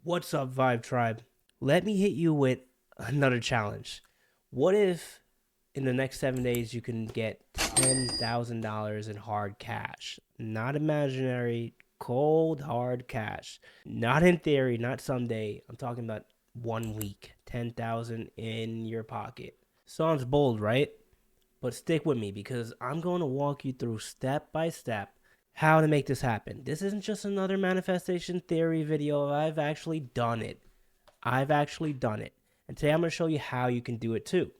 What's up, Vibe Tribe? Let me hit you with another challenge. What if in the next 7 days you can get $10,000 in hard cash? Not imaginary, cold, hard cash. Not in theory, not someday. I'm talking about 1 week. 10,000 in your pocket. Sounds bold, right? But stick with me because I'm going to walk you through step by step how to make this happen. This isn't just another manifestation theory video. I've actually done it. And today I'm going to show you how you can do it too.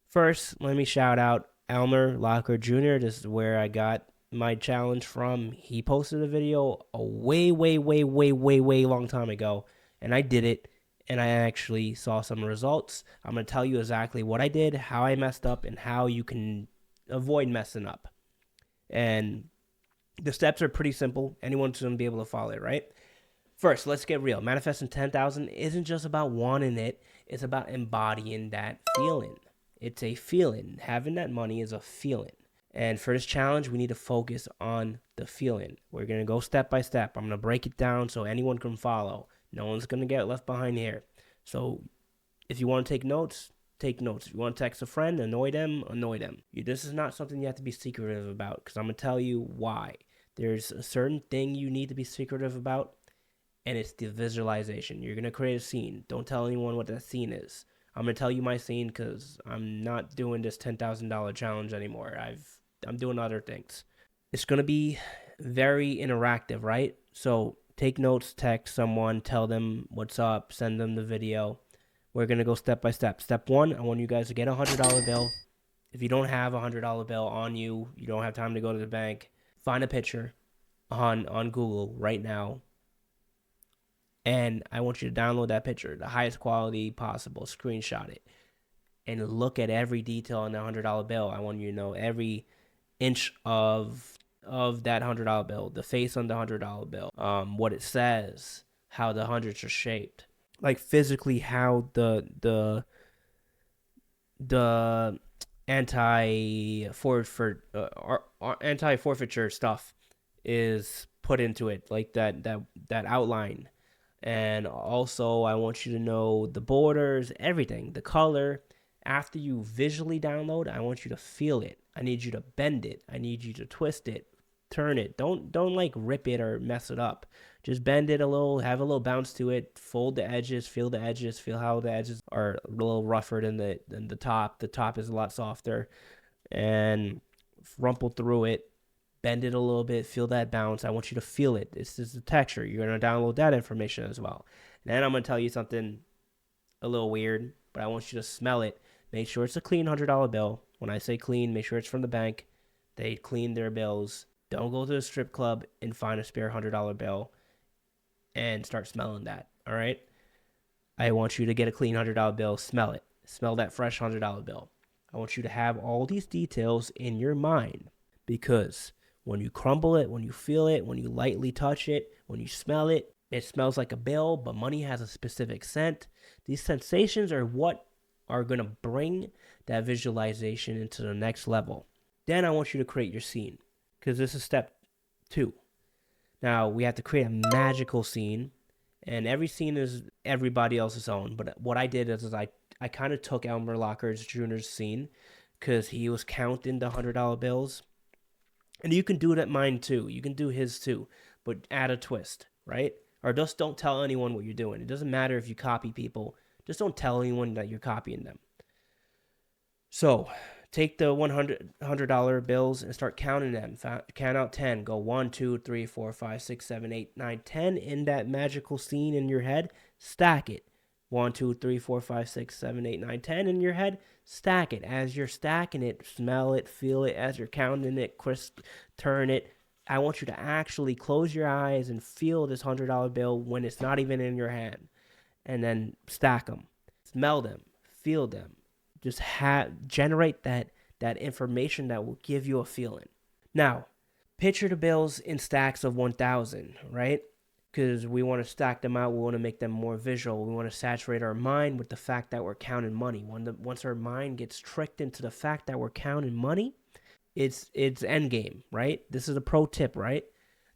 First, let me shout out Elmer Locker Jr. This is where I got my challenge from. He posted a video a way long time ago, and I did it, and I actually saw some results. I'm going to tell you exactly what I did, how I messed up, and how you can avoid messing up. And the steps are pretty simple. Anyone's going to be able to follow it, right? First, let's get real. Manifesting 10,000 isn't just about wanting it. It's about embodying that feeling. It's a feeling. Having that money is a feeling. And for this challenge, we need to focus on the feeling. We're going to go step by step. I'm going to break it down so anyone can follow. No one's going to get left behind here. So if you want to take notes, take notes. If you want to text a friend, annoy them. This is not something you have to be secretive about because I'm going to tell you why. There's a certain thing you need to be secretive about, and it's the visualization. You're going to create a scene. Don't tell anyone what that scene is. I'm going to tell you my scene because I'm not doing this $10,000 challenge anymore. I'm doing other things. It's going to be very interactive, right? So take notes, text someone, tell them what's up, send them the video. We're going to go step by step. Step one, I want you guys to get a $100 bill. If you don't have a $100 bill on you, you don't have time to go to the bank, find a picture on Google right now. And I want you to download that picture, the highest quality possible, screenshot it, and look at every detail on the $100 bill. I want you to know every inch of that $100 bill, the face on the $100 bill, what it says, how the hundreds are shaped, like physically how the anti-forfeiture stuff is put into it, like that outline. And also, I want you to know the borders, everything, the color. After you visually download, I want you to feel it. I need you to bend it. I need you to twist it, turn it. Don't like rip it or mess it up. Just bend it a little, have a little bounce to it. Fold the edges, feel how the edges are a little rougher than the top. The top is a lot softer, and rumple through it. Bend it a little bit, feel that bounce. I want you to feel it. This is the texture. You're going to download that information as well. And then I'm going to tell you something a little weird, but I want you to smell it. Make sure it's a clean $100 bill. When I say clean, make sure it's from the bank. They clean their bills. Don't go to the strip club and find a spare $100 bill and start smelling that, all right? I want you to get a clean $100 bill. Smell it. Smell that fresh $100 bill. I want you to have all these details in your mind because when you crumble it, when you feel it, when you lightly touch it, when you smell it, it smells like a bill, but money has a specific scent. These sensations are what are going to bring that visualization into the next level. Then I want you to create your scene because this is step 2. Now, we have to create a magical scene, and every scene is everybody else's own. But what I did is I kind of took Elmer Locker Jr.'s scene because he was counting the $100 bills. And you can do it at mine too. You can do his too, but add a twist, right? Or just don't tell anyone what you're doing. It doesn't matter if you copy people. Just don't tell anyone that you're copying them. So take the $100 bills and start counting them. Count out 10. Go 1, 2, 3, 4, 5, 6, 7, 8, 9, 10 in that magical scene in your head. Stack it. 1, 2, 3, 4, 5, 6, 7, 8, 9, 10 in your head. Stack it. As you're stacking it, smell it, feel it. As you're counting it, crisp, turn it. I want you to actually close your eyes and feel this $100 bill when it's not even in your hand. And then stack them. Smell them. Feel them. Just generate that information that will give you a feeling. Now, picture the bills in stacks of 1,000, right? Because we want to stack them out. We want to make them more visual. We want to saturate our mind with the fact that we're counting money. Once our mind gets tricked into the fact that we're counting money, it's end game, right? This is a pro tip, right?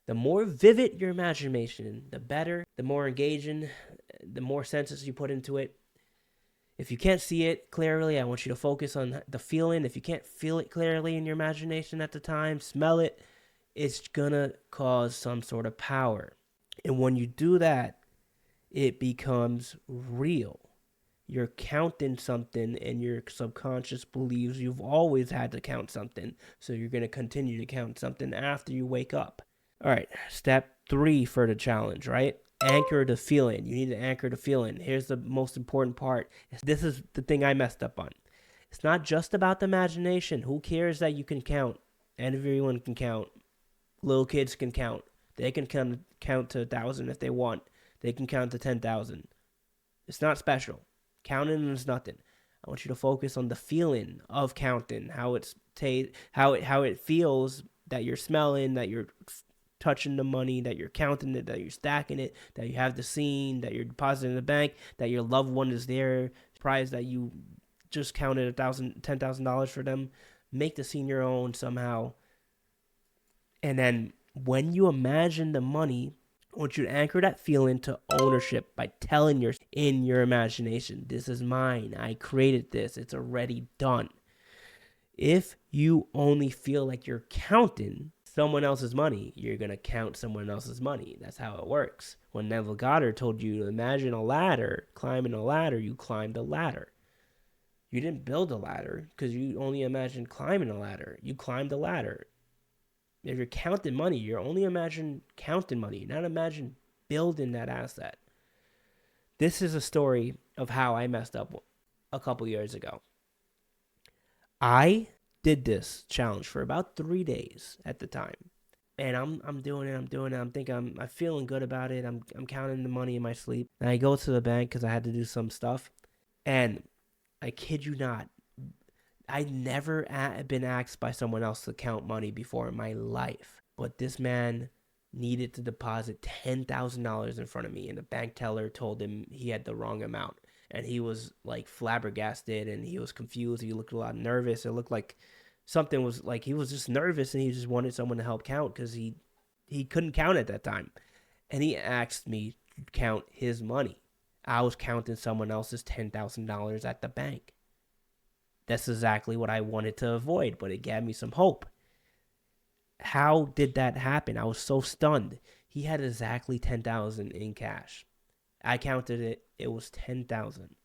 The more vivid your imagination, the better, the more engaging, the more senses you put into it. If you can't see it clearly, I want you to focus on the feeling. If you can't feel it clearly in your imagination at the time, smell it. It's gonna cause some sort of power. And when you do that, it becomes real. You're counting something, and your subconscious believes you've always had to count something. So you're going to continue to count something after you wake up. All right, step 3 for the challenge, right? Anchor the feeling. You need to anchor the feeling. Here's the most important part. This is the thing I messed up on. It's not just about the imagination. Who cares that you can count? Everyone can count. Little kids can count. They can count to 1,000 if they want. They can count to 10,000. It's not special. Counting is nothing. I want you to focus on the feeling of counting, how it feels that you're smelling, that you're touching the money, that you're counting it, that you're stacking it, that you have the scene, that you're depositing in the bank, that your loved one is there, surprised that you just counted $10,000 for them. Make the scene your own somehow. And then when you imagine the money, I want you to anchor that feeling to ownership by telling in your imagination, this is mine. I created this. It's already done. If you only feel like you're counting someone else's money, you're going to count someone else's money. That's how it works. When Neville Goddard told you to imagine a ladder, climbing a ladder, you climbed a ladder. You didn't build a ladder because you only imagined climbing a ladder. You climbed a ladder. If you're counting money, you're only imagine counting money, not imagine building that asset. This is a story of how I messed up a couple years ago. I did this challenge for about 3 days at the time. And I'm doing it. I'm thinking I'm feeling good about it. I'm counting the money in my sleep. And I go to the bank because I had to do some stuff. And I kid you not, I'd never been asked by someone else to count money before in my life. But this man needed to deposit $10,000 in front of me, and the bank teller told him he had the wrong amount. And he was like flabbergasted, and he was confused. He looked a lot nervous. It looked like something was like he was just nervous, and he just wanted someone to help count because he couldn't count at that time. And he asked me to count his money. I was counting someone else's $10,000 at the bank. That's exactly what I wanted to avoid, but it gave me some hope. How did that happen? I was so stunned. He had exactly 10,000 in cash. I counted it. It was 10,000.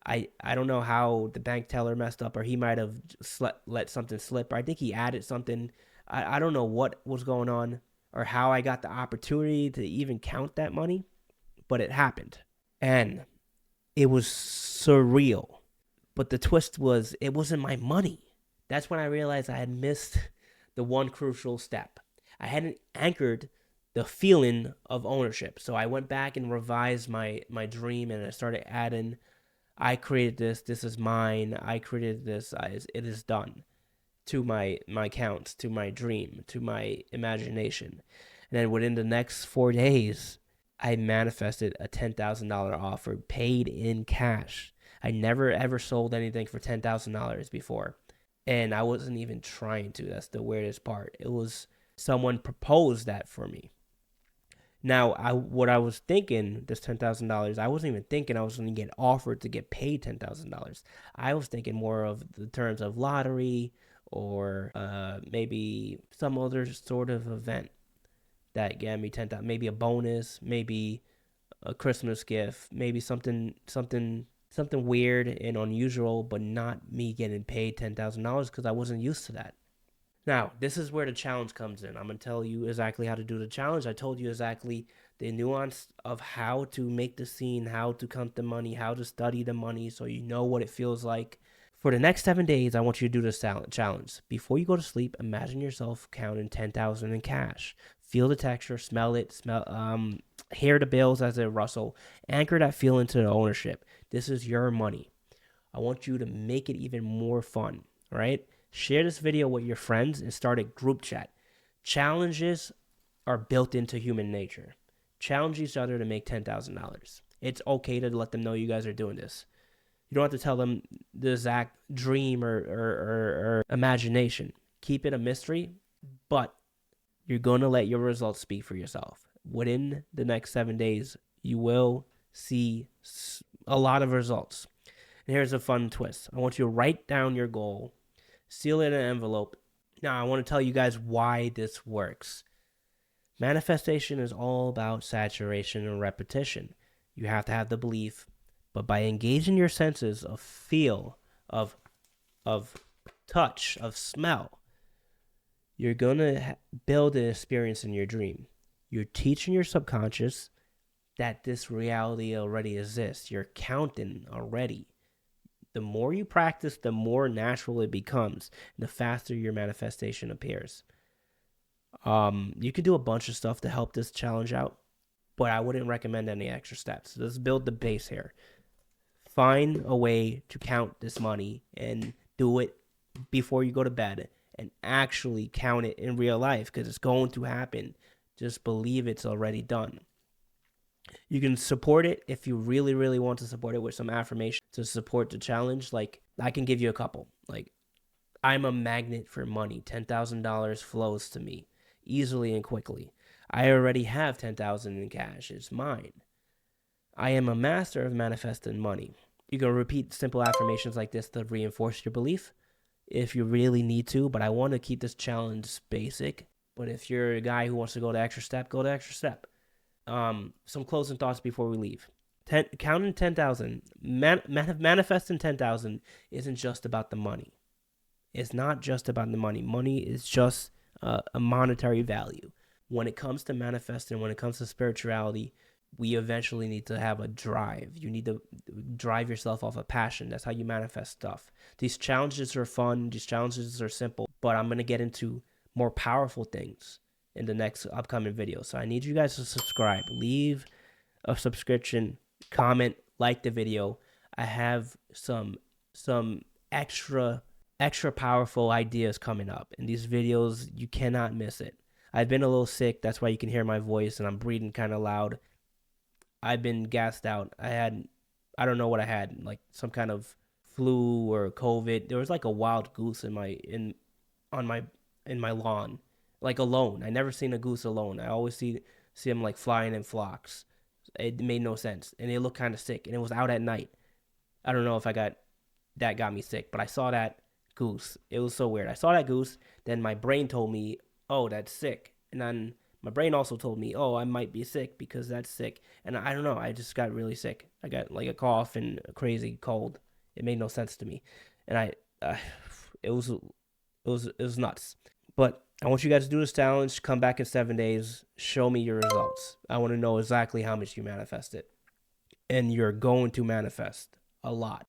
I don't know how the bank teller messed up, or he might have let something slip. Or I think he added something. I don't know what was going on or how I got the opportunity to even count that money, but it happened. And it was surreal. But the twist was, it wasn't my money. That's when I realized I had missed the one crucial step. I hadn't anchored the feeling of ownership. So I went back and revised my dream, and I started adding, I created this. This is mine. I created this. It is done. To my counts, to my dream, to my imagination. And then within the next 4 days, I manifested a $10,000 offer paid in cash. I never ever sold anything for $10,000 before. And I wasn't even trying to. That's the weirdest part. It was someone proposed that for me. Now, what I was thinking, this $10,000, I wasn't even thinking I was going to get offered to get paid $10,000. I was thinking more of the terms of lottery or maybe some other sort of event that gave me $10,000, maybe a bonus, maybe a Christmas gift, maybe something weird and unusual, but not me getting paid $10,000 because I wasn't used to that. Now, this is where the challenge comes in. I'm going to tell you exactly how to do the challenge. I told you exactly the nuance of how to make the scene, how to count the money, how to study the money so you know what it feels like. For the next 7 days, I want you to do this challenge. Before you go to sleep, imagine yourself counting 10,000 in cash. Feel the texture, smell it, hear the bills as they rustle. Anchor that feeling to the ownership. This is your money. I want you to make it even more fun, right? Share this video with your friends and start a group chat. Challenges are built into human nature. Challenge each other to make $10,000. It's okay to let them know you guys are doing this. You don't have to tell them the exact dream or imagination. Keep it a mystery, but You're going to let your results speak for yourself. Within the next 7 days, you will see a lot of results. And here's a fun twist. I want you to write down your goal, seal it in an envelope. Now, I want to tell you guys why this works. Manifestation is all about saturation and repetition. You have to have the belief, but by engaging your senses of feel, of touch, of smell, you're going to build an experience in your dream. You're teaching your subconscious that this reality already exists. You're counting already. The more you practice, the more natural it becomes, and the faster your manifestation appears. You can do a bunch of stuff to help this challenge out, but I wouldn't recommend any extra steps. Let's build the base here. Find a way to count this money and do it before you go to bed and actually count it in real life, because it's going to happen. Just believe it's already done. You can support it if you really, really want to support it with some affirmation to support the challenge. Like, I can give you a couple. Like, I'm a magnet for money. $10,000 flows to me easily and quickly. I already have $10,000 in cash. It's mine. I am a master of manifesting money. You can repeat simple affirmations like this to reinforce your belief if you really need to, but I want to keep this challenge basic. But if you're a guy who wants to go the extra step, go the extra step. Some closing thoughts before we leave. Counting 10,000, manifesting 10,000 isn't just about the money. It's not just about the money. Money is just a monetary value. When it comes to manifesting, when it comes to spirituality, we eventually need to have a drive. You need to drive yourself off a passion. That's how you manifest stuff. These challenges are fun. These challenges are simple, but I'm going to get into more powerful things in the next upcoming video. So I need you guys to subscribe, leave a subscription, comment, like the video. I have some extra powerful ideas coming up in these videos. You cannot miss it. I've been a little sick. That's why you can hear my voice and I'm breathing kind of loud. I've been gassed out. I don't know what I had, like some kind of flu or COVID. There was like a wild goose in my lawn, like alone. I never seen a goose alone. I always see them like flying in flocks. It made no sense, and it looked kind of sick. And it was out at night. I don't know if that got me sick, but I saw that goose. It was so weird. I saw that goose. Then my brain told me, "Oh, that's sick," and then my brain also told me, "Oh, I might be sick because that's sick." And I don't know. I just got really sick. I got like a cough and a crazy cold. It made no sense to me, and it was nuts. But I want you guys to do this challenge. Come back in 7 days. Show me your results. I want to know exactly how much you manifested. And you're going to manifest a lot.